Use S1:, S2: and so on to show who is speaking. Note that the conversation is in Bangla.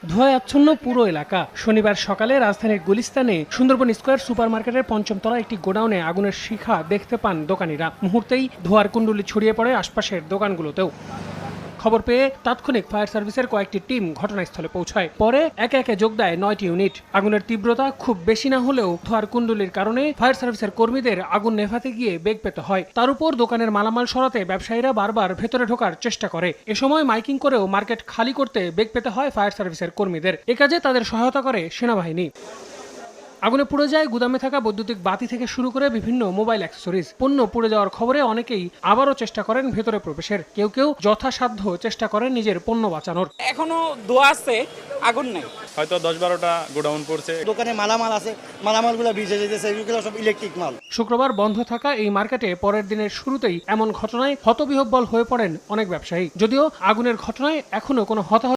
S1: ধোঁয়ায় আচ্ছন্ন পুরো এলাকা। শনিবার সকালে রাজধানীর গুলিস্তানে সুন্দরবন স্কয়ার সুপারমার্কেটের পঞ্চম তলা একটি গোডাউনে আগুনের শিখা দেখতে পান দোকানিরা। মুহূর্তেই ধোঁয়ার কুণ্ডলী ছড়িয়ে পড়ে আশপাশের দোকানগুলোতেও। খবর পেয়ে তাৎক্ষণিক ফায়ার সার্ভিসের কয়েকটি টিম ঘটনাস্থলে পৌঁছায়। পরে একে একে যোগ দেয় 9টি ইউনিট। আগুনের তীব্রতা খুব বেশি না হলেও ধোঁয়ার কুণ্ডলীর কারণে ফায়ার সার্ভিসের কর্মীদের আগুন নেভাতে গিয়ে বেগ পেতে হয়। তার উপর দোকানের মালামাল সরাতে ব্যবসায়ীরা বারবার ভেতরে ঢোকার চেষ্টা করে। এ সময় মাইকিং করেও মার্কেট খালি করতে বেগ পেতে হয় ফায়ার সার্ভিসের কর্মীদের। এ কাজে তাদের সহায়তা করে সেনাবাহিনী। আগুনে পুড়ে যায় গুদামে থাকা বৈদ্যুতিক বাতি থেকে শুরু করে বিভিন্ন মোবাইল অ্যাক্সেসরিজ। পণ্য পুড়ে যাওয়ার খবরে অনেকেই আবারও চেষ্টা করেন ভেতরে প্রবেশের। কেউ কেউ যথাসাধ্য চেষ্টা করেন নিজের পণ্য বাঁচানোর।
S2: এখনো ধোঁয়া আছে, আগুন নেই।
S3: হয়তো 10-12টা গোডাউন পড়ছে।
S4: দোকানে মালামাল আছে, মালামালগুলো ভিজে যেতেছে, এগুলো সব ইলেকট্রিক মাল।
S1: শুক্রবার বন্ধ থাকা এই মার্কেটে পরের দিনের শুরুতেই এমন ঘটনায় হতবিহ্বল হয়ে পড়েন অনেক ব্যবসায়ী। যদিও আগুনের ঘটনায় এখনো কোনো হতাহত